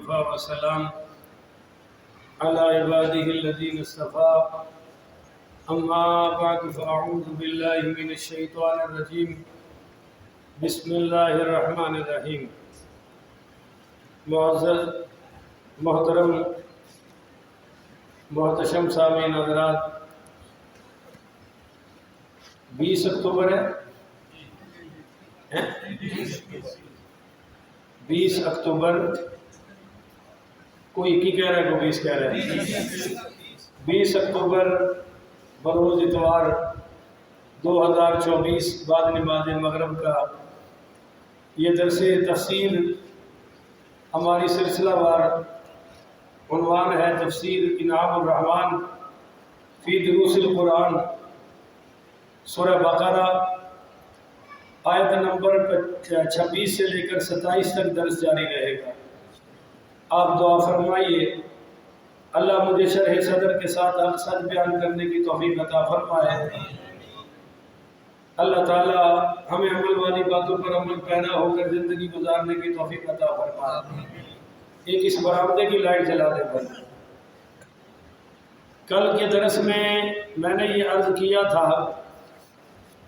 وكفى وسلام على عباده الذين اصطفى أما بعد فأعوذ بالله من الشيطان الرجيم بسم الله الرحمن الرحيم معزز محترم محتشم سامعین حضرات، 20 اکتوبر ہے 20 اکتوبر، کوئی 21 کہہ رہا ہے کوئی 20 کہہ رہا ہے 20 اکتوبر بروز اتوار 2024 بعد نماز مغرب کا یہ درس تفسیر ہماری سلسلہ وار عنوان ہے تفسیر انعام الرحمن فی دروس القرآن، سورہ بقرہ آیت نمبر 26 سے لے کر 27 تک درس جاری رہے گا۔ آپ دعا فرمائیے اللہ مجھے شرح صدر کے ساتھ حق سچ بیان کرنے کی توفیق عطا فرمائے۔ اللہ تعالی ہمیں عمل والی باتوں پر عمل پیرا ہو کر زندگی گزارنے کی توفیق عطا فرمائے۔ ایک اس برآمدے کی لائٹ جلا دے بھائی۔ کل کے درس میں نے یہ عرض کیا تھا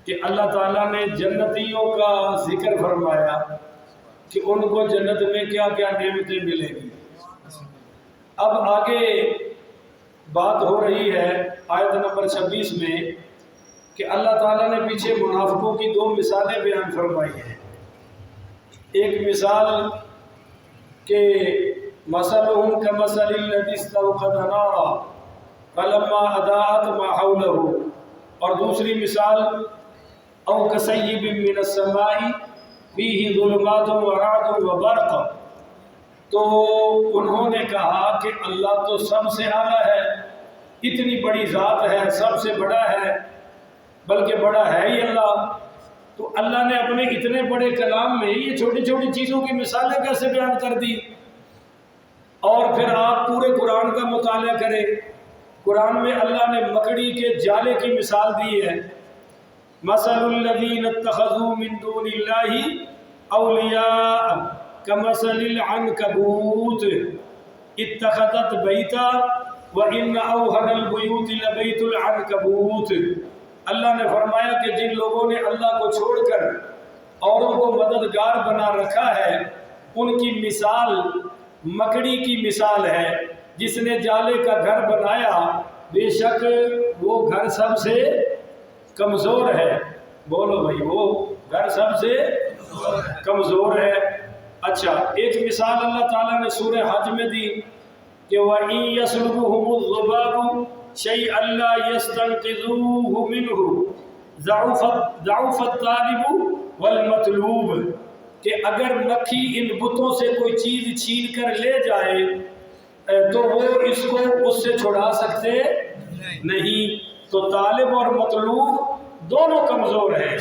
کہ اللہ تعالیٰ نے جنتیوں کا ذکر فرمایا کہ ان کو جنت میں کیا کیا نعمتیں ملیں گی۔ اب آگے بات ہو رہی ہے آیت نمبر 26 میں کہ اللہ تعالیٰ نے پیچھے منافقوں کی 2 مثالیں بیان فرمائی ہیں۔ ایک مثال کہ مثلهم كمثل الذي استوقد نارا فلما اضاءت ما حوله، اور دوسری مثال او كصيب من السماء فيه ظلمات ورعد وبرق۔ تو انہوں نے کہا کہ اللہ تو سب سے اعلیٰ ہے، اتنی بڑی ذات ہے، سب سے بڑا ہے، بلکہ بڑا ہے ہی اللہ۔ تو اللہ نے اپنے اتنے بڑے کلام میں یہ چھوٹی چھوٹی چیزوں کی مثالیں کیسے بیان کر دی؟ اور پھر آپ پورے قرآن کا مطالعہ کریں، قرآن میں اللہ نے مکڑی کے جالے کی مثال دی ہے۔ مثل الذین اتخذوا من دون اللہ اولیاء کمثل العنکبوت اتخذت بیتا وان اوہن البیوت لبیت العنکبوت۔ اللہ نے فرمایا کہ جن لوگوں نے اللہ کو چھوڑ کر اوروں کو مددگار بنا رکھا ہے، ان کی مثال مکڑی کی مثال ہے جس نے جالے کا گھر بنایا، بے شک وہ گھر سب سے کمزور ہے۔ بولو بھائی، وہ گھر سب سے کمزور ہے۔ اچھا، ایک مثال اللہ تعالیٰ نے سورہ حج میں دی کہ وَإِن يَسْلُبْهُمُ الذُّبَابُ شَيْئًا لَّا يَسْتَنقِذُوهُ مِنْهُ ضَعُفَ الطَّالِبُ وَالْمَطْلُوبُ، کہ اگر مکھی ان بتوں سے کوئی چیز چھین کر لے جائے تو وہ اس کو اس سے چھڑا سکتے نہیں، تو طالب اور مطلوب دونوں کمزور ہیں۔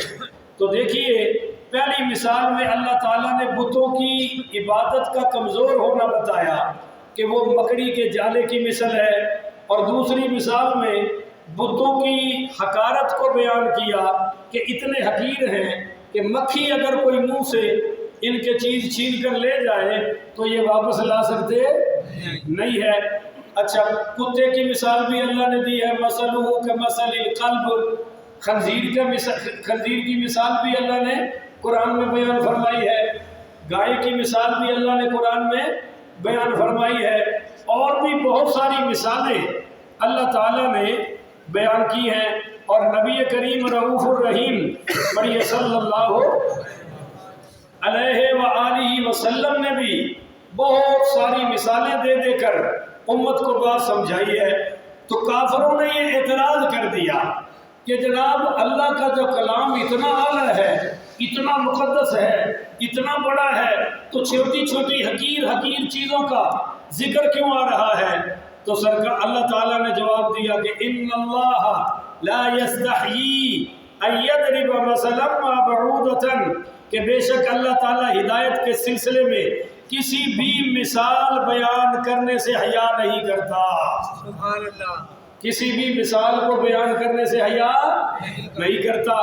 تو دیکھیے پہلی مثال میں اللہ تعالیٰ نے بتوں کی عبادت کا کمزور ہونا بتایا کہ وہ مکڑی کے جالے کی مثل ہے، اور دوسری مثال میں بتوں کی حقارت کو بیان کیا کہ اتنے حقیر ہیں کہ مکھی اگر کوئی منہ سے ان کے چیز چھین کر لے جائے تو یہ واپس لا سکتے نہیں ہے۔ اچھا، کتے کی مثال بھی اللہ نے دی ہے، مثلہ کمثل الکلب، خنزیر کی مثال بھی اللہ نے قرآن میں بیان فرمائی ہے، گائے کی مثال بھی اللہ نے قرآن میں بیان فرمائی ہے، اور بھی بہت ساری مثالیں اللہ تعالیٰ نے بیان کی ہیں۔ اور نبی کریم رؤوف الرحیم پڑھیے صلی اللہ علیہ وآلہ وسلم نے بھی بہت ساری مثالیں دے دے کر امت کو بات سمجھائی ہے۔ تو کافروں نے یہ اعتراض کر دیا کہ جناب اللہ کا جو کلام اتنا اعلیٰ ہے، اتنا مقدس ہے، اتنا بڑا ہے، تو چھوٹی چھوٹی حقیر چیزوں کا ذکر کیوں آ رہا ہے؟ تو سرکار اللہ تعالیٰ نے جواب دیا کہ ان اللہ لا یستحیی ان یضرب مثلا ما بعودۃ، کہ بے شک اللہ تعالیٰ ہدایت کے سلسلے میں کسی بھی مثال بیان کرنے سے حیا نہیں کرتا۔ سبحان اللہ، کسی بھی مثال کو بیان کرنے سے حیا نہیں کرتا۔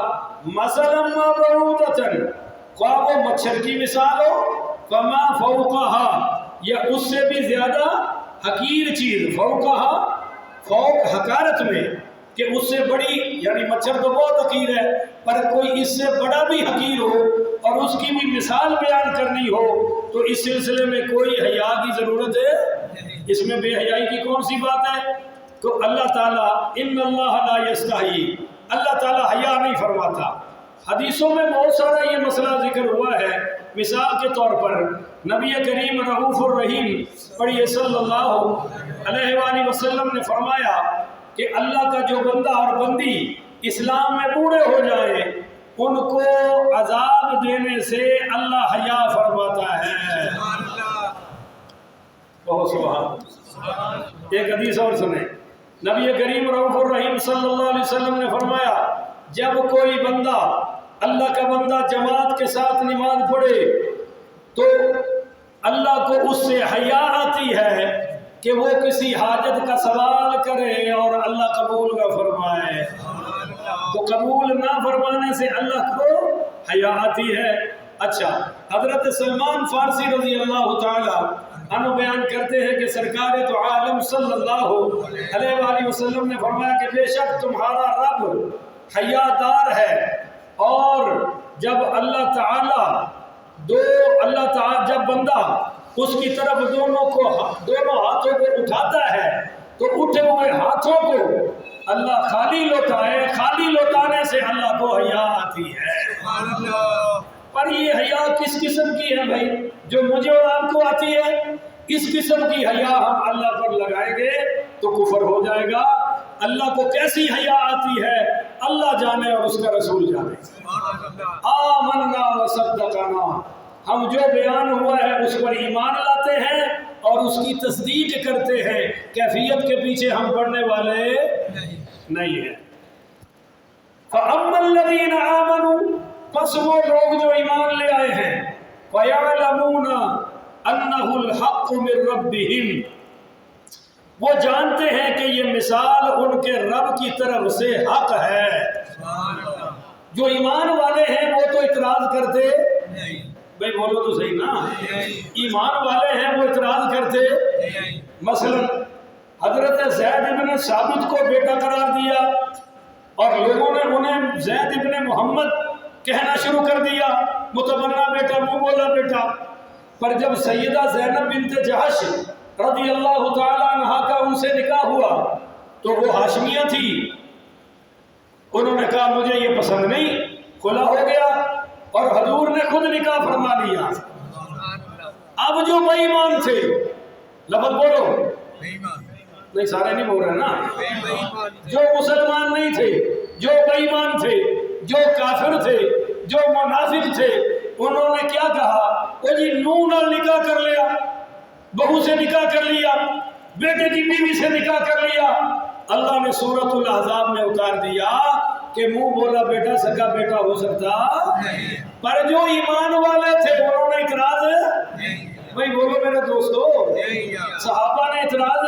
مثلا ما بعودۃ، خواہ وہ مچھر کی مثال ہو، فما فوقہا، یا اس سے بھی زیادہ حقیر چیز، فوق حقارت میں، کہ اس سے بڑی، یعنی مچھر تو بہت حقیر ہے پر کوئی اس سے بڑا بھی حقیر ہو اور اس کی بھی مثال بیان کرنی ہو تو اس سلسلے میں کوئی حیا کی ضرورت ہے؟ اس میں بے حیائی کی کون سی بات ہے؟ تو اللہ تعالیٰ ان اللہ لا یستحی، اللہ تعالیٰ حیا نہیں فرماتا۔ حدیثوں میں بہت سارا یہ مسئلہ ذکر ہوا ہے۔ مثال کے طور پر نبی کریم رؤوف الرحیم پڑھیے صلی اللہ علیہ وآلہ وسلم نے فرمایا کہ اللہ کا جو بندہ اور بندی اسلام میں بوڑھے ہو جائے ان کو عذاب دینے سے اللہ حیا فرماتا ہے۔ بہت سبحان۔ ایک حدیث اور سنیں، نبی کریم رؤوف الرحیم صلی اللہ علیہ وسلم نے فرمایا جب کوئی بندہ، اللہ کا بندہ جماعت کے ساتھ نماز پڑھے تو اللہ کو اس سے حیا آتی ہے کہ وہ کسی حاجت کا سوال کرے اور اللہ قبول نہ فرمائے، تو قبول نہ فرمانے سے اللہ کو حیا آتی ہے۔ اچھا، حضرت سلمان فارسی رضی اللہ تعالی عنہ بیان کرتے ہیں کہ سرکار تو عالم صلی اللہ علیہ وآلہ وسلم نے فرمایا کہ بے شک تمہارا رب حیا دار ہے، اور جب اللہ تعالی جب بندہ اس کی طرف دونوں ہاتھوں کو اٹھاتا ہے تو اٹھے ہوئے ہاتھوں کو اللہ خالی لوٹائے، خالی لوٹانے سے اللہ کو حیا آتی ہے۔ پر یہ حیا کس قسم کی ہے بھائی؟ جو مجھے اور آپ کو آتی ہے، اس قسم کی حیا ہم اللہ پر لگائیں گے تو کفر ہو جائے گا۔ اللہ کو کیسی حیا آتی ہے اللہ جانے اور اس کا رسول جانے۔ آمنا وصدقنا، ہم جو بیان ہوا ہے اس پر ایمان لاتے ہیں اور اس کی تصدیق کرتے ہیں، کیفیت کے پیچھے ہم پڑھنے والے نہیں ہیں۔ فَأَمَّا الَّذِينَ آمَنُوا، پس وہ لوگ جو ایمان لے آئے ہیں، وَيَعْلَمُونَ أَنَّهُ الْحَقُّ مِنْ رَبِّهِمْ، وہ جانتے ہیں کہ یہ مثال ان کے رب کی طرف سے حق ہے۔ جو ایمان والے ہیں وہ تو اعتراض کرتے نہیں، بھائی بولو تو صحیح نا، ایمان والے ہیں وہ اعتراض کرتے۔ مثلا حضرت زید ابن ثابت کو بیٹا قرار دیا اور لوگوں نے انہیں زید ابن محمد کہنا شروع کر دیا، متبنہ بیٹا، منہ بولا بیٹا۔ پر جب سیدہ زینب بنت جہش رضی اللہ تعالیٰ عنہا کا ان سے نکاح ہوا تو وہ ہاشمیہ تھی، انہوں نے کہا مجھے یہ پسند نہیں، کھلا ہو گیا اور حضور نے خود نکاح فرما لیا۔ اب جو بے ایمان تھے، لفظ بولو، نہیں سارے نہیں بول رہے نا، جو مسلمان نہیں تھے، جو بے ایمان تھے، جو کافر تھے، جو منافق تھے، انہوں نے کیا کہا، وہ جی نونہ نکاح کر لیا، بہو سے نکاح کر لیا، بیٹے کی بیوی سے نکاح کر لیا۔ اللہ نے سورۃ الاحزاب میں اتار دیا کہ منہ بولا بیٹا سگا بیٹا ہو سکتا، پر جو ایمان والے تھے انہوں نے اعتراض، بھائی بولو میرے دوستو، صحابہ نے اعتراض،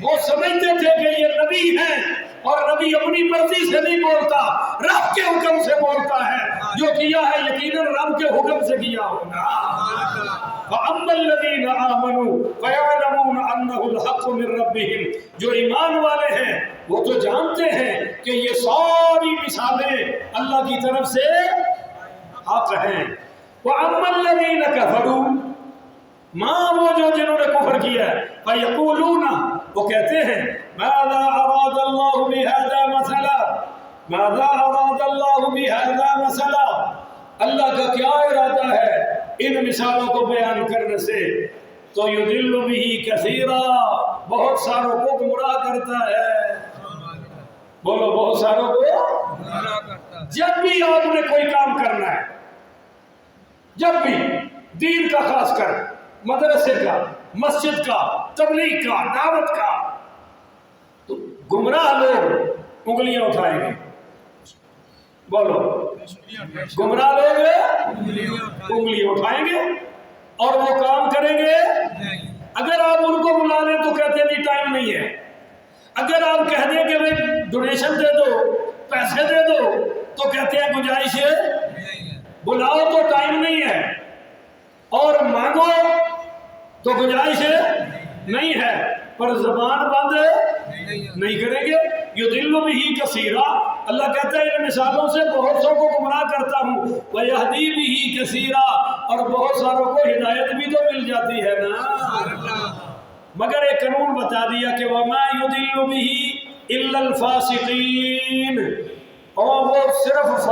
وہ سمجھتے تھے کہ یہ نبی ہیں اور نبی اپنی مرضی سے نہیں بولتا، رب کے حکم سے بولتا ہے، جو کیا ہے یقیناً رب کے حکم سے کیا ہوگا۔ فَأَمَّا الَّذِينَ آمَنُوا فَيَعْلَمُونَ أَنَّهُ الْحَقُّ مِنْ رَبِّهِمْ، جو ایمان والے ہیں وہ تو جانتے ہیں کہ یہ ساری مثالیں اللہ کی طرف سے حق ہیں۔ وَأَمَّا الَّذِينَ كَفَرُوا، وہ جو جنہوں نے کفر کیا ہے، فَيَقُولُونَ، وہ کہتے ہیں مَاذَا أَرَادَ اللَّهُ بِهَذَا مَثَلًا، مَاذَا أَرَادَ اللَّهُ بِهَذَا مَثَلًا، اللہ کا کیا ارادہ ہے ان مثالوں کو بیان کرنے سے؟ تو یضل بہ کثیرا، بہت ساروں کو گمراہ کرتا ہے۔ بولو بہت ساروں کو گمراہ کرتا ہے۔ جب بھی آپ نے کوئی کام کرنا ہے، جب بھی دین کا خاص کر مدرسے کا، مسجد کا، تبلیغ کا، دعوت کا، تو گمراہ لوگ انگلیاں اٹھائیں گے، بولو گمراہ لوگ انگلیاں اٹھائیں گے اور وہ کام کریں گے۔ اگر آپ ان کو بلا لیں تو کہتے ہیں نہیں ٹائم نہیں ہے، اگر آپ کہہ دیں کہ بھائی ڈونیشن دے دو، پیسے دے دو، تو کہتے ہیں گنجائش ہے، بلاؤ تو ٹائم نہیں ہے، اور مانگو تو گنجائش نہیں ہے، پر زبان بند نہیں کریں گے۔ یضل بہ کثیرا، اللہ کہتا ہے ان مثالوں سے بہت سو کو گمراہ کرتا ہوں، ویہدی بہ کثیرا، اور بہت ساروں کو ہدایت بھی تو مل جاتی ہے نا۔ مگر ایک قانون بتا دیا کہ وما یضل بہ الا الفاسقین، اور وہ صرف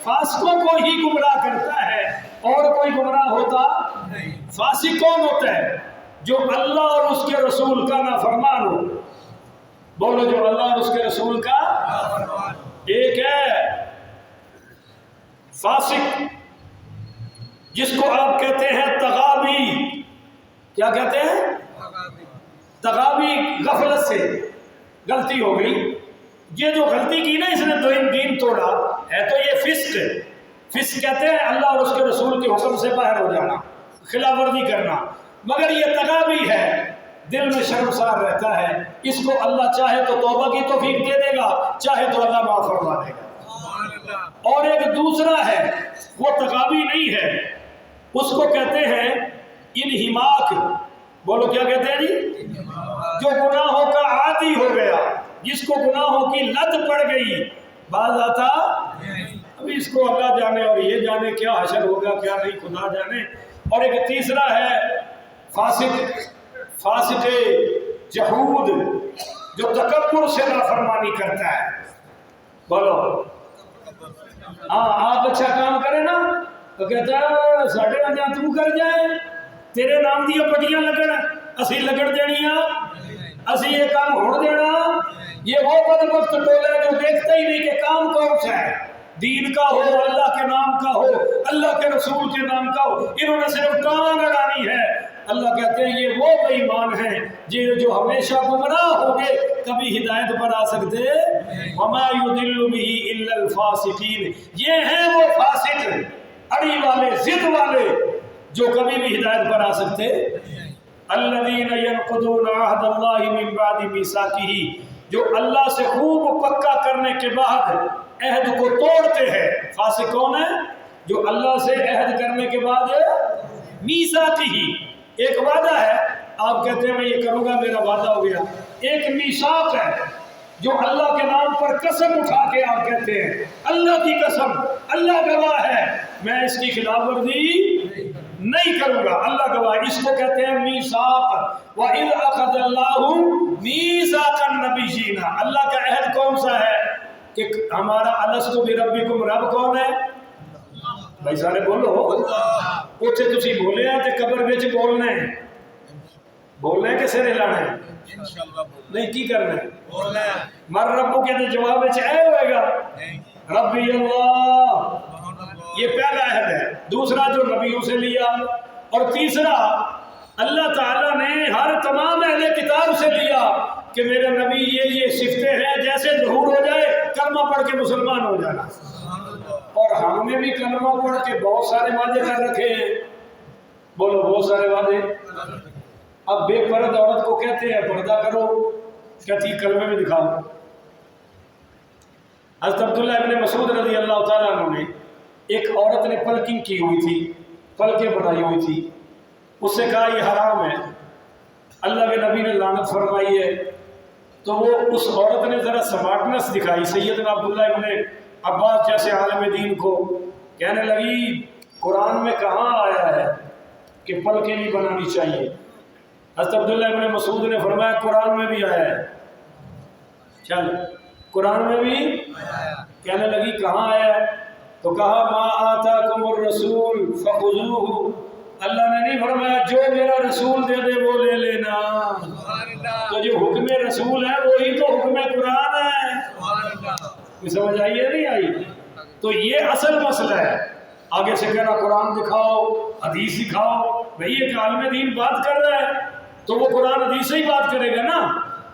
فاسقوں کو ہی گمراہ کرتا ہے، اور کوئی گمراہ ہوتا نہیں۔ فاسق کون ہوتا ہے؟ جو اللہ اور اس کے رسول کا نافرمان ہو۔ بولو جو اللہ اور اس کے رسول کا نافرمان۔ ایک ہے فاسق جس کو آپ کہتے ہیں تغابی، کیا کہتے ہیں؟ تغابی، غفلت سے غلطی ہو گئی، یہ جو غلطی کی نا اس نے دین توڑا ہے، تو یہ فسق ہے۔ فسق کہتے ہیں اللہ اور اس کے رسول کے حکم سے باہر ہو جانا، خلاف ورزی کرنا۔ مگر یہ تغابی ہے، دل میں شرمسار رہتا ہے، اس کو اللہ چاہے تو توبہ کی توفیق دے دے گا، چاہے تو اللہ معاف فرما دے گا۔ اور ایک دوسرا ہے، وہ تغابی نہیں ہے، اس کو کہتے ہیں انہماک۔ بولو کیا کہتے ہیں جی؟ جو گناہوں کا عادی ہو گیا، جس کو گناہوں کی لت پڑ گئی، باز آتا ابھی اس کو اللہ جانے اور یہ جانے کیا حشر ہوگا کیا نہیں، خدا جانے۔ اور ایک تیسرا ہے فاسق جہود، جو تکبر سے نافرمانی کرتا ہے۔ بولو ہاں، آپ اچھا کام کرے نا تو کہتا ہے ساڑھے وجہ تو کر جائے، تیرے نام دیا پٹیاں لگن، اسی لگڑ دینیاں، اسی یہ کام ہوڑ دینا۔ یہ وہ بدبخت ٹولہ ہے جو دیکھتا ہی نہیں کہ کام کون سا ہے، دین کا ہو، اللہ کے نام کا ہو، اللہ کے رسول کے نام کا ہو، انہوں نے صرف ٹانگ اڑانی ہے۔ اللہ کہتے ہیں یہ وہ بے ایمان ہیں جو ہمیشہ گمراہ ہو گے، کبھی ہدایت پر آ سکتے۔ وما یضل بہ الا الفاسقین، یہ ہیں وہ فاسق، اڑی والے، ضد والے، جو کبھی بھی ہدایت پر آ سکتے۔ الذین ینقضون عہد اللہ من بعد میثاقہ، جو اللہ سے خوب پکا کرنے کے بعد عہد کو توڑتے ہیں۔ فاسق کون ہے؟ جو اللہ سے عہد کرنے کے بعد میثاقہ، ایک وعدہ ہے، آپ کہتے ہیں میں یہ کروں گا، میرا وعدہ ہو گیا۔ ایک میثاق ہے جو اللہ کے نام پر قسم اٹھا کے آپ کہتے ہیں اللہ کی قسم، اللہ گواہ ہے میں اس کی خلاف ورزی نہیں کروں گا، اللہ گواہ، اس کو کہتے ہیں میثاق۔ وَإِذْ أَخَذَ اللَّهُ مِيثَاقَ النَّبِيِّينَ، اللہ کا عہد کون سا ہے کہ ہمارا الستُ بربکم، رب کون ہے؟ بھائی سارے بولو، اتنے تسی بولے ہیں تے قبر وچ بولنا ہے، بولنا ہے کہ سر ہلانا ہے؟ نہیں، کی کرنا ہے؟ مر ربو کے جواب وچ اے ہوئے گا ربی اللہ، یہ پہلا عہد ہے۔ دوسرا جو نبیوں سے لیا، اور تیسرا اللہ تعالیٰ نے ہر تمام اہل کتاب سے لیا کہ میرے نبی یہ صفتیں ہیں، جیسے ظہور ہو جائے کلمہ پڑھ کے مسلمان ہو جانا۔ اور ہم نے بھی کلمہ پڑھ کے بہت سارے وعدے کر رکھے ہیں، بولو بہت سارے وعدے۔ اب بے پرد عورت کو کہتے ہیں پردہ کرو، کہتی کلمے میں دکھاؤ۔ حضرت عبداللہ ابن مسعود رضی اللہ تعالیٰ عنہ نے، ایک عورت نے پلکنگ کی ہوئی تھی، پلکیں بنائی ہوئی تھی، اس سے کہا یہ حرام ہے، اللہ کے نبی نے لعنت فرمائی ہے۔ تو وہ اس عورت نے ذرا سمارٹنس دکھائی، سیدنا عبداللہ ابن عباس جیسے عالم دین کو، کہنے لگی قرآن میں کہاں آیا ہے کہ پلکیں نہیں بنانی چاہیے؟ حضرت عبداللہ ابن مسعود نے فرمایا قرآن میں بھی آیا ہے۔ چل قرآن میں بھی کہنے لگی کہاں آیا ہے؟ تو کہا ما آتاکم الرسول فخذوہ، اللہ نے نہیں فرمایا جو میرا رسول دے دے وہ لے لینا، تو جو حکم رسول ہے وہی تو حکم قرآن ہے۔ کوئی سمجھ آئی ہے نہیں آئی؟ تو یہ اصل مسئلہ ہے۔ آگے سے کہنا قرآن دکھاؤ، حدیث دکھاؤ، بھئی ایک عالم دین بات کر رہا ہے تو وہ قرآن حدیث سے ہی بات کرے گا نا،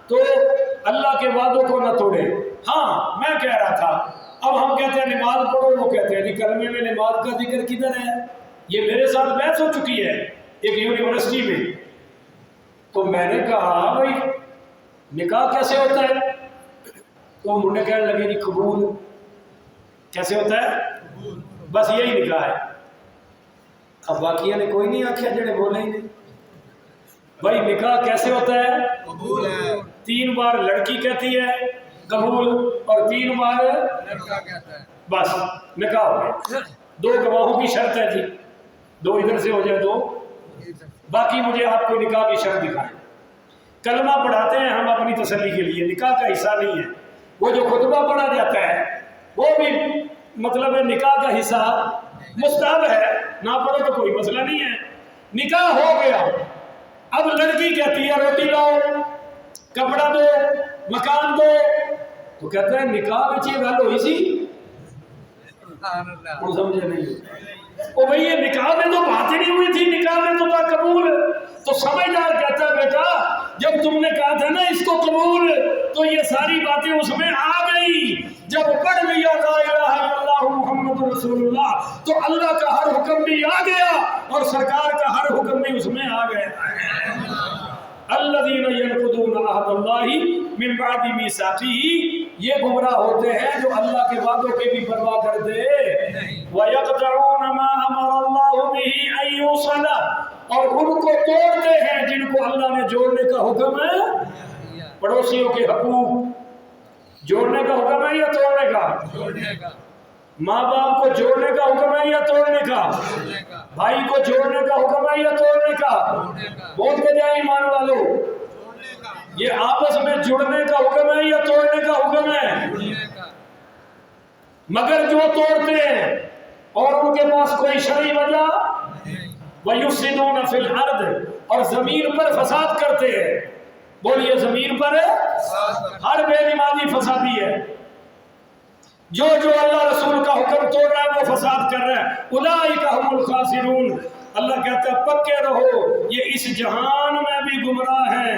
تو اللہ کے وعدوں کو نہ توڑے۔ ہاں میں کہہ رہا تھا، اب ہم کہتے ہیں نماز پڑھو، وہ کہتے ہیں کلمے میں نماز کا ذکر کدھر ہے؟ یہ میرے ساتھ بحث ہو چکی ہے ایک یونیورسٹی میں، تو میں نے کہا بھائی نکاح کیسے ہوتا ہے؟ تو انہوں نے کہنے لگے جی قبول کیسے ہوتا ہے؟ بس یہی نکاح ہے۔ اب باقیہ نے کوئی نہیں آکھیا جڑے بولے ہی نہیں۔ بھائی نکاح کیسے ہوتا ہے؟ قبول ہے، 3 بار لڑکی کہتی ہے قبول اور 3 بار لڑکا کہتا ہے بس نکاح ہو گیا۔ 2 گواہوں کی شرط ہے جی، 2 ادھر سے ہو جائے 2، باقی مجھے آپ کو نکاح کی شرط دکھائیں۔ کلمہ پڑھاتے ہیں ہم اپنی تسلی کے لیے، نکاح کا حصہ نہیں ہے۔ وہ جو خطبہ پڑھا جاتا ہے وہ بھی مطلب ہے نکاح کا حصہ مستحب ہے، نہ پڑھو تو کوئی مسئلہ نہیں ہے۔ نکاح ہو گیا، اب لڑکی کہتی ہے روٹی لاؤ، کپڑا دو، مکان دو، تو کہتے ہیں نکاح میں یہ گل ہوئی سی، سبحان اللہ، وہ سمجھے نہیں۔ او بھئی یہ نکاح میں تو بات ہی نہیں ہوئی تھی، نکاح میں تو تھا قبول۔ تو سمجھدار کہتا ہے بیٹا جب تم نے کہا تھا نا اس کو قبول، تو یہ ساری باتیں اس میں آ گئی۔ جب پڑھ لیا لا الہ الا اللہ محمد رسول اللہ تو اللہ کا ہر حکم بھی آ گیا اور سرکار کا ہر حکم بھی اس میں آ گیا۔ الذین ینقضون عہد اللہ من بعد میثاقہ، یہ گمراہ ہوتے ہیں جو اللہ کے وعدوں کی بھی پرواہ کرتے، وَيَقْطَعُونَ مَا أَمَرَ اللَّهُ بِهِ أَن يُوصَلَ، اور ان کو توڑتے ہیں جن کو اللہ نے جوڑنے کا حکم ہے۔ پڑوسیوں کے حقوق جوڑنے کا حکم ہے یا توڑنے کا؟ جوڑنے کا، ماں باپ کو جوڑنے کا حکم ہے یا توڑنے کا؟ جوڑنے کا، بھائی کو جوڑنے کا حکم ہے یا توڑنے کا؟ جوڑنے کا، بول کے جائیں ایمان والو، جوڑنے کا، یہ آپس میں جڑنے کا حکم ہے یا توڑنے کا حکم ہے؟ جوڑنے کا، مگر جو توڑتے ہیں اور ان کے پاس کوئی شرعی وجہ، وَيُفْسِدُونَ فِي الْأَرْضِ، اور زمین پر فساد کرتے ہیں۔ بولیے زمین پر ہر بے نمازی فسادی ہے، جو اللہ رسول کا حکم توڑ رہا ہے وہ فساد کر رہا ہے۔ اولئک هم الخاسرون، اللہ کہتا ہے پکے رہو یہ اس جہان میں بھی گمراہ ہیں،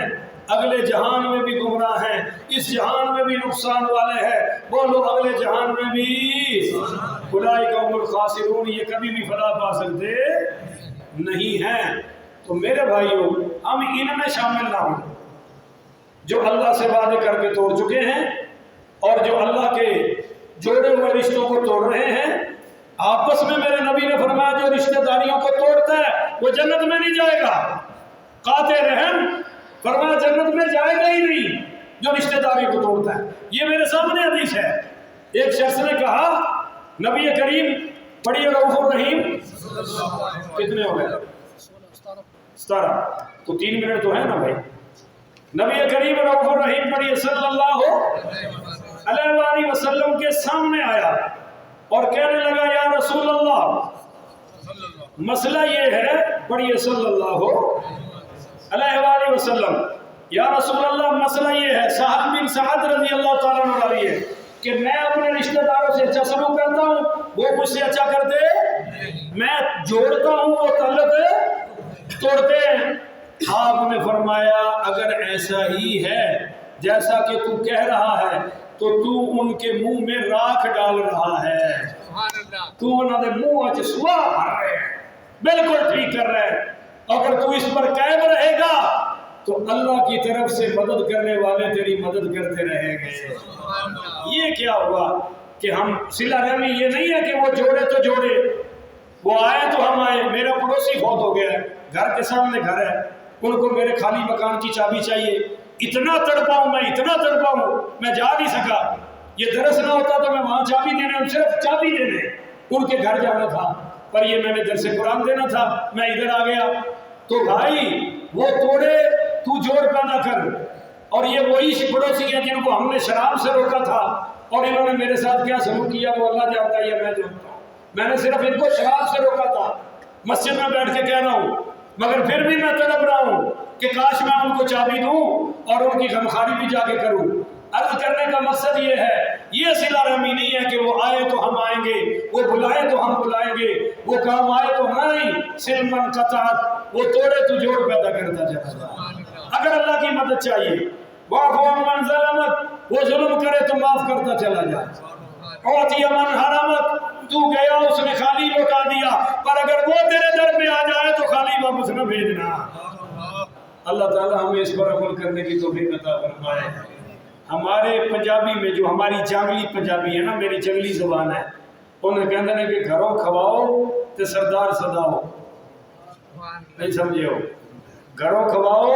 اگلے جہان میں بھی گمراہ ہیں، اس جہان میں بھی نقصان والے ہیں، بولو اگلے جہان میں بھی۔ اولئک هم الخاسرون، یہ کبھی بھی فلاح پا سکتے نہیں ہیں۔ تو میرے بھائیوں ہم ان میں شامل نہ ہوں جو اللہ سے وعدے کر کے توڑ چکے ہیں اور جو اللہ کے جوڑے ہوئے رشتوں کو توڑ رہے ہیں۔ آپس میں میرے نبی نے فرمایا جو رشتہ داریوں کو توڑتا ہے وہ جنت میں نہیں جائے گا۔ قاطع رحم فرمایا جنت میں جائے گا ہی نہیں جو رشتہ داریوں کو توڑتا ہے۔ یہ میرے سامنے حدیث ہے۔ ایک شخص نے کہا نبی کریم پڑھیے رؤوف الرحیم، کتنے ہو گئے؟ 17، تو 3 منٹ تو ہے نا بھائی۔ نبی کریم رؤوف الرحیم پڑھیے صلی اللہ علیہ وآلہ وسلم کے سامنے آیا اور کہنے لگا یا رسول اللہ مسئلہ یہ ہے، پڑھیے صلی اللہ علیہ وآلہ وسلم، یا رسول اللہ مسئلہ یہ ہے، سہل بن سعد رضی اللہ تعالیٰ عنہ راوی ہے کہ میں اپنے رشتہ داروں سے اچھا سلوک کرتا ہوں، وہ مجھ سے اچھا کرتے، میں جوڑتا ہوں وہ تعلق توڑتے ہیں۔ آپ نے فرمایا اگر ایسا ہی ہے جیسا کہ تو کہہ رہا ہے تو تو ان کے منہ میں راکھ ڈال رہا ہے، تو انہوں نے منہ اچھ سوا بھر رہے ہیں، بالکل ٹھیک کر رہے ہیں۔ اگر تو اس پر قائم رہے گا تو اللہ کی طرف سے مدد کرنے والے تیری مدد کرتے رہیں گے۔ یہ کیا ہوا کہ ہم صلہ رحمی یہ نہیں ہے کہ وہ جوڑے تو جوڑے، وہ آئے تو ہم آئے۔ میرا پڑوسی فوت ہو گیا ہے، گھر کے سامنے گھر ہے، ان کو میرے خالی مکان کی چابی چاہیے، اتنا تڑپا ہوں میں، اتنا تڑپا ہوں میں جا نہیں سکا۔ یہ درس نہ ہوتا تو میں وہاں چابی دینے، صرف چابی دینے ان کے گھر جانا تھا، پر یہ میں نے درس قرآن دینا تھا، میں ادھر آ گیا۔ تو بھائی وہ توڑے تو جوڑ پیدا کر، اور یہ وہی پڑوسی ہیں جن کو ہم نے شراب سے روکا تھا اور انہوں نے میرے ساتھ کیا سلوک کیا وہ اللہ جانتا ہے یا میں جانتا ہوں۔ میں نے صرف ان کو شراب سے روکا تھا، مسجد میں بیٹھ کے کہہ رہا ہوں، مگر پھر بھی میں تڑپ رہا ہوں کہ کاش میں ان کو چابی دوں اور ان کی غمخواری بھی جا کے کروں۔ عرض کرنے کا مقصد یہ ہے، یہ صلہ رحمی نہیں ہے کہ وہ آئے تو ہم آئیں گے، وہ بلائے تو ہم بلائیں گے، وہ کام آئے تو نہیں، سلمن قطعت، وہ توڑے تو جوڑ پیدا کرتا چلا جائے۔ اگر اللہ کی مدد چاہیے، واعف عمن ظلمت، وہ ظلم کرے تو معاف کرتا چلا جائے۔ اعطی من حرمت، تو گیا اس نے خالی لوٹا دیا، پر اگر وہ تیرے در پہ آ جائے تو خالی واپس نہ بھیجنا۔ اللہ تعالیٰ ہمیں اس پر عمل کرنے کی توفیق عطا فرمائے۔ ہمارے پنجابی میں جو ہماری جنگلی پنجابی ہے نا، میری جنگلی زبان ہے، انہیں کہتے ہیں کہ گھروں کھواؤ تے سردار سداؤ، نہیں سمجھے ہو، گھروں کھواؤ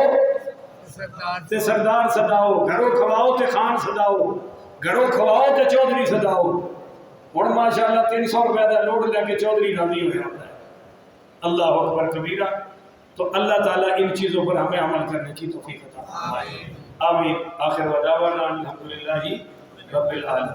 سردار تے سردار سداؤ، گھروں کھواؤ تے خان سداؤ، گھروں کھواؤ تے چودھری سداؤ۔ ہن ماشاءاللہ 300 روپے کا لوڈ لے کے چودھری راضی ہو جاتا ہے۔ اللہ اکبر کبیرہ۔ تو اللہ تعالیٰ ان چیزوں پر ہمیں عمل کرنے کی توفیق عطا فرمائے۔ آمین۔ آخر ودعوانا الحمدللہ رب العالمین۔